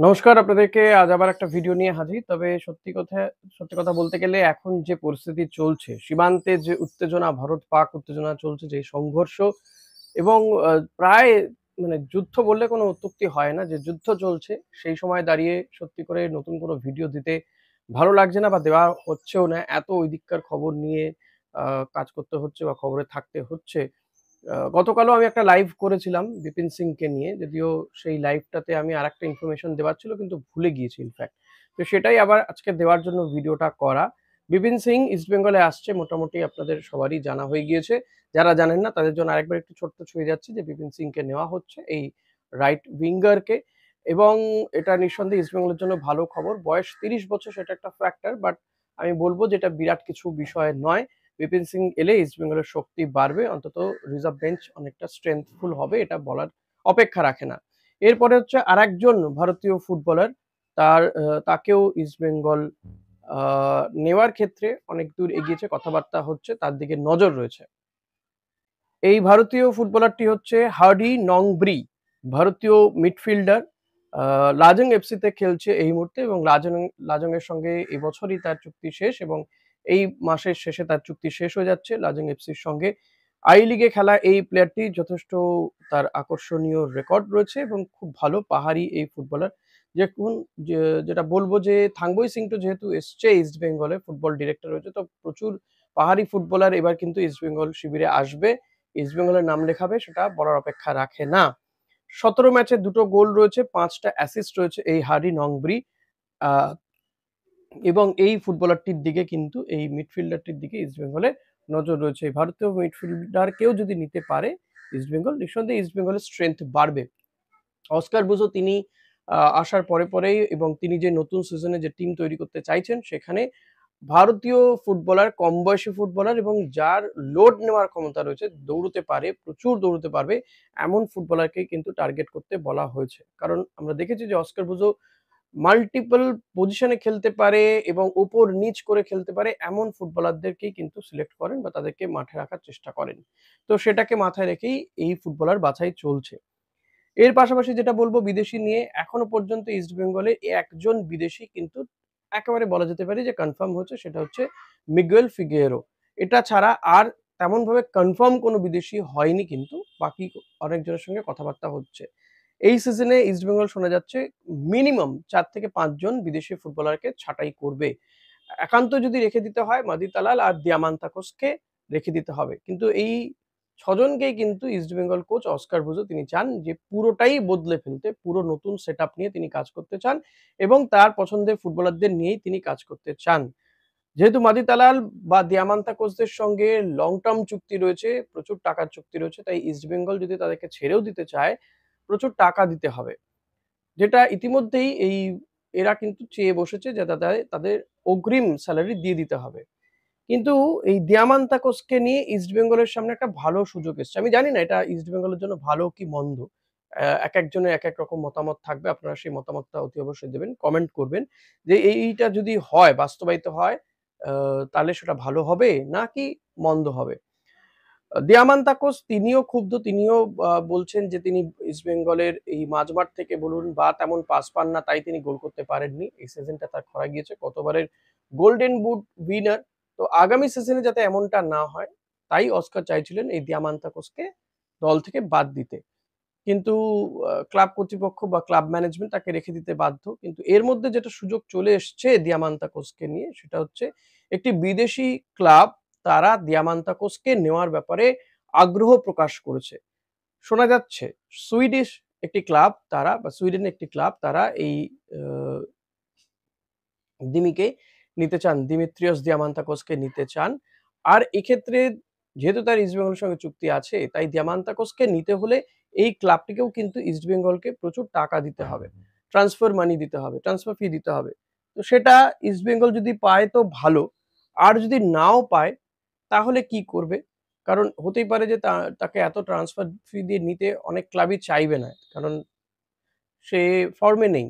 নমস্কার আপনাদেরকে আজ আবার একটা ভিডিও নিয়ে হাজির। তবে সত্যি কথা বলতে গেলে এখন যে পরিস্থিতি চলছে, সীমান্তে যে উত্তেজনা, ভারত-পাক উত্তেজনা চলছে, যে সংঘর্ষ এবং প্রায় মানে যুদ্ধ বললে কোনো অত্যুক্তি হয় না। যে যুদ্ধ চলছে, সেই সময় দাঁড়িয়ে সত্যি করে নতুন কোনো ভিডিও দিতে ভালো লাগছে না বা দেওয়া হচ্ছেও না। এত ওই দিককার খবর নিয়ে আ কাজ করতে হচ্ছে বা খবরে থাকতে হচ্ছে। গতকালও আমি একটা লাইভ করেছিলাম বিপিন সিংকে নিয়ে। যদিও সেই লাইভটাতে আমি আরেকটা ইনফরমেশন দেওয়ার ছিল কিন্তু ভুলে গিয়েছি ইনফ্যাক্ট। তো সেটাই আবার আজকে দেওয়ার জন্য ভিডিওটা করা। বিপিন সিং ইস্ট বেঙ্গলে আসছে মোটামুটি আপনাদের সবারই জানা হয়ে গিয়েছে। যারা জানেন না তাদের জন্য আরেকবার একটু ছোট্ট ছুঁয়ে যাচ্ছি যে বিপিন সিংকে নেওয়া হচ্ছে এই রাইট উইঙ্গারকে এবং এটা নিঃসন্দেহে ইস্ট বেঙ্গলের জন্য ভালো খবর। বয়স ৩০ বছর সেটা একটা ফ্যাক্টর বাট আমি বলব যে এটা বিরাট কিছু বিষয় নয়। বিপিন সিং এলে ইস্ট বেঙ্গলের শক্তি বাড়বে। অন্তত রিজার্ভ বেঞ্চ অনেকটা স্ট্রেংথফুল হবে এটা বলার অপেক্ষা রাখে না। এরপরে হচ্ছে আরেকজন ভারতীয় ফুটবলার তাকেও ইস্ট বেঙ্গল আ নেওয়ার ক্ষেত্রে অনেক দূর এগিয়েছে, কথাবার্তা হচ্ছে, তার দিকে নজর রয়েছে। এই ভারতীয় ফুটবলারটি হচ্ছে হার্ডি নংব্রি। ভারতীয় মিডফিল্ডার। আ লাজং এফসিতে খেলছে এই মুহূর্তে এবং লাজংয়ের সঙ্গে এবছরই তার চুক্তি শেষ এবং এই মাসের শেষে তার চুক্তি শেষ হয়ে যাচ্ছে লাজং এফসির সঙ্গে। আই লিগে খেলা এই প্লেয়ারটি যথেষ্ট তার আকর্ষণীয় রেকর্ড রয়েছে এবং খুব ভালো পাহাড়ি এই ফুটবলার। দেখুন যে যেটা বলব যে থাংবই সিংটো যেহেতু এসছে ইস্ট বেঙ্গলে ফুটবল ডিরেক্টর রয়েছে তো প্রচুর পাহাড়ি ফুটবলার এবার কিন্তু ইস্ট বেঙ্গল শিবিরে আসবে। ইস্ট বেঙ্গলের নাম লেখাবে সেটা বলার অপেক্ষা রাখে না। ১৭ ম্যাচে ২ টো গোল রয়েছে, ৫ টা অ্যাসিস্ট রয়েছে এই হার্ডি নংব্রি। আ এবং এই ফুটবলারটির দিকে কিন্তু এই মিডফিল্ডারটির দিকে ইস্ট বেঙ্গলের নজর রয়েছে। এই ভারতীয় মিডফিল্ডারকেও যদি নিতে পারে ইস্ট বেঙ্গল, নিঃসন্দেহে ইস্ট বেঙ্গলের স্ট্রেংথ বাড়বে। অস্কার বুজো তিনি আসার পরেই এবং তিনি যে নতুন সিজনে যে টিম তৈরি করতে চাইছেন সেখানে ভারতীয় ফুটবলার, কম বয়সী ফুটবলার এবং যার লোড নেওয়ার ক্ষমতা রয়েছে, দৌড়তে পারে, প্রচুর দৌড়তে পারবে, এমন ফুটবলারকেই কিন্তু টার্গেট করতে বলা হয়েছে। কারণ আমরা দেখেছি যে অস্কার বুজো মাল্টিপল পজিশনে খেলতে পারে এবং উপর-নিচ করে খেলতে পারে এমন ফুটবলারদেরকেই কিন্তু সিলেক্ট করেন বা তাদেরকে মাঠে রাখার চেষ্টা করেন। তো সেটাকে মাথায় রেখেই এই ফুটবলার বাছাই চলছে। এর পাশাপাশি যেটা বলব বিদেশি নিয়ে এখনো পর্যন্ত ইস্ট বেঙ্গলে একজন বিদেশি কিন্তু একেবারে বলা যেতে পারে যে কনফার্ম হয়েছে সেটা হচ্ছে মিগুয়েল ফিগুয়েরো। এটা ছাড়া আর তেমনভাবে কনফার্ম কোনো বিদেশি হয়নি কিন্তু বাকি অনেকজনের সঙ্গে কথাবার্তা হচ্ছে। এই সিজনে ইস্ট বেঙ্গল শোনা যাচ্ছে মিনিমাম ৪ থেকে ৫ জন বিদেশি ফুটবলারকে ছাঁটাই করবে। একান্ত যদি রেখে দিতে হয় মাদি তালাল আর দিয়ামান্তাকোসকে রেখে দিতে হবে। কিন্তু এই ৬ জনকেই কিন্তু ইস্ট বেঙ্গল কোচ অস্কার বুজো তিনি চান যে পুরোটাই বদলে ফেলতে, পুরো নতুন সেটআপ নিয়ে তিনি কাজ করতে চান এবং তার পছন্দের ফুটবলারদের নিয়েই তিনি কাজ করতে চান। যেহেতু মাদি তালাল বা দিয়ামান্তাকোসদের সঙ্গে লং টার্ম চুক্তি রয়েছে, প্রচুর টাকার চুক্তি রয়েছে, তাই ইস্ট বেঙ্গল যদি তাদেরকে ছেড়েও দিতে চায়, প্রচুর টাকা দিতে হবে। যেটা ইতিমধ্যেই এরা কিন্তু চেয়ে বসেছে যে তাদের অগ্রিম সেলারি দিয়ে দিতে হবে। কিন্তু এই দিয়ামান্তাকোসকে নিয়ে ইস্ট বেঙ্গলের সামনে একটা ভালো সুযোগ এসছে। আমি জানি না এটা ইস্ট বেঙ্গলের জন্য ভালো কি মন্দ। একেকজনের একেক রকম মতামত থাকবে। আপনারা সেই মতামতটা অতি অবশ্যই দেবেন, কমেন্ট করবেন যে এইটা যদি হয়, বাস্তবায়িত হয় আ তাহলে সেটা ভালো হবে নাকি মন্দ হবে? দিয়ামান্তাকোস তিনিও ক্ষুব্ধ। তিনিও বলছেন যে তিনি ইস্ট বেঙ্গলের এই মাঝমাঠ থেকে বলুন বা তেমন পাস পান না তাই তিনি গোল করতে পারেননি। এই সিজনটা তার খরা গিয়েছে। গতবারের গোল্ডেন বুট উইনার। তো আগামী সিজনে যাতে এমনটা না হয় তাই অস্কার চাইছিলেন এই দিয়ামান্তাকোসকে দল থেকে বাদ দিতে। কিন্তু ক্লাব কর্তৃপক্ষ বা ক্লাব ম্যানেজমেন্ট তাকে রেখে দিতে বাধ্য। কিন্তু এর মধ্যে যেটা সুযোগ চলে এসছে দিয়ামান্তাকোসকে নিয়ে সেটা হচ্ছে একটি বিদেশি ক্লাব তারা দিয়ামান্তাকোসকে নেওয়ার ব্যাপারে আগ্রহ প্রকাশ করেছে। শোনা যাচ্ছে সুইডিশ একটি ক্লাব তারা বা সুইডেনের একটি ক্লাব তারা এই আ দিমিকে নিতে চান। দিমিত্রিয়স দিয়ামান্তাকোসকে নিতে চান। আর এক্ষেত্রে যেহেতু তার ইস্টবেঙ্গলের সঙ্গে চুক্তি আছে, তাই দিয়ামান্তাকোসকে নিতে হলে এই ক্লাবটিকেও কিন্তু ইস্টবেঙ্গলকে প্রচুর টাকা দিতে হবে। ট্রান্সফার মানি দিতে হবে, ট্রান্সফার ফি দিতে হবে। তো সেটা ইস্টবেঙ্গল যদি পায় তো ভালো। আর যদি নাও পায় তাহলে কি করবে? কারণ হতেই পারে যে তাকে এত ট্রান্সফার ফি দিয়ে নিতে অনেক ক্লাবই চাইবে না। কারণ সে ফর্মে নেই।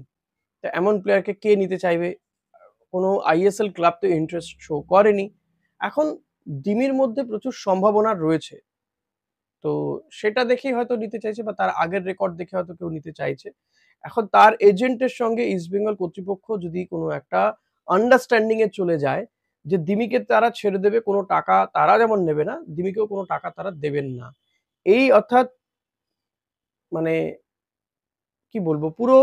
তো এমন প্লেয়ারকে কে নিতে চাইবে? কোনো আইএসএল ক্লাব তো ইন্টারেস্ট শো করেনি। এখন ডিমির মধ্যে প্রচুর সম্ভাবনা রয়েছে। তো সেটা দেখেই হয়তো নিতে চাইছে বা তার আগের রেকর্ড দেখে হয়তো কেউ নিতে চাইছে। এখন তার এজেন্টের সঙ্গে ইস্টবেঙ্গল কর্তৃপক্ষ যদি কোনো একটা আন্ডারস্ট্যান্ডিং এ চলে যায় যে দিমিকে তারা ছেড়ে দেবে, কোনো টাকা তারা যেমন নেবে না, দিমিকেও কোনো টাকা তারা দেবেন না। এই অর্থাৎ মানে কি বলবো, পুরো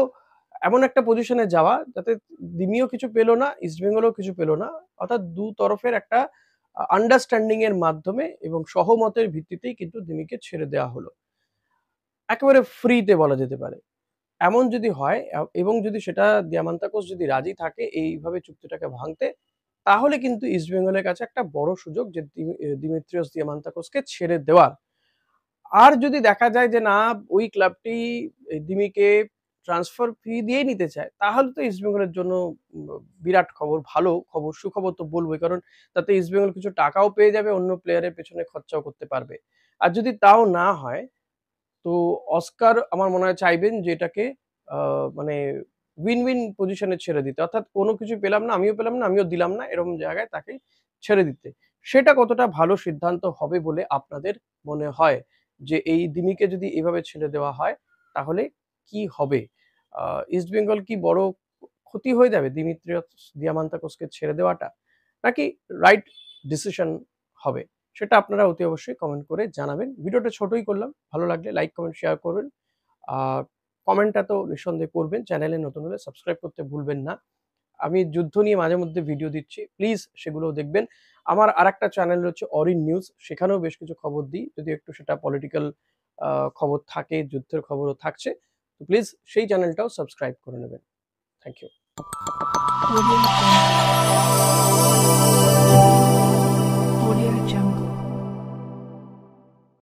এমন একটা পজিশনে যাওয়া যাতে দিমিও কিছু পেল না, ইস্টবেঙ্গলও কিছু পেল না। অর্থাৎ দু তরফের একটা আন্ডারস্ট্যান্ডিং এর মাধ্যমে এবং সহমতের ভিত্তিতেই কিন্তু দিমিকে ছেড়ে দেওয়া হলো। একেবারে ফ্রিতে বলা যেতে পারে। এমন যদি হয় এবং যদি সেটা দিয়ামান্তাকোস যদি রাজি থাকে এইভাবে চুক্তিটাকে ভাঙতে, তাহলে কিন্তু ইস্টবেঙ্গলের কাছে একটা বড় সুযোগ যে দিমিত্রিয়স দিয়ামান্তাকোসকে ছেড়ে দেওয়ার। আর যদি দেখা যায় যে না, ওই ক্লাবটি দিমিকে ট্রান্সফার ফি দিয়েই নিতে চায়, তাহলে তো ইস্টবেঙ্গলের জন্য উম বিরাট খবর, ভালো খবর, সুখবর তো বলবোই। কারণ তাতে ইস্টবেঙ্গল কিছু টাকাও পেয়ে যাবে, অন্য প্লেয়ারের পেছনে খরচাও করতে পারবে। আর যদি তাও না হয়, তো অস্কার আমার মনে হয় চাইবেন যে এটাকে মানে উইন-উইন পজিশনে ছেড়ে দিতে। অর্থাৎ কোনো কিছু পেলাম না, আমিও পেলাম না, আমিও দিলাম না, এরকম জায়গায় তাকে ছেড়ে দিতে। সেটা কতটা ভালো সিদ্ধান্ত হবে বলে আপনাদের মনে হয়? যে এই দিমিকে যদি এভাবে ছেড়ে দেওয়া হয়, তাহলে কি হবে? আ ইস্টবেঙ্গল কি বড় ক্ষতি হয়ে যাবে দিমিত্রিয়স দিয়ামান্তাকোসকে ছেড়ে দেওয়াটা? নাকি রাইট ডিসিশন হবে? সেটা আপনারা অতি অবশ্যই কমেন্ট করে জানাবেন। ভিডিওটা ছোটই করলাম। ভালো লাগলে লাইক, কমেন্ট, শেয়ার করবেন। আর কমেন্টটা তো নিঃসন্দেহে করবেন। চ্যানেলে নতুন হলে সাবস্ক্রাইব করতে ভুলবেন না। আমি যুদ্ধ নিয়ে মাঝে মধ্যে ভিডিও দিচ্ছি। প্লিজ সেগুলোও দেখবেন। আমার আরেকটা চ্যানেল রয়েছে অরিন নিউজ। সেখানেও বেশ কিছু খবর দিই। যদিও একটু সেটা পলিটিক্যাল খবর থাকে, যুদ্ধের খবরও থাকছে। তো প্লিজ সেই চ্যানেলটাও সাবস্ক্রাইব করে নেবেন। Thank you.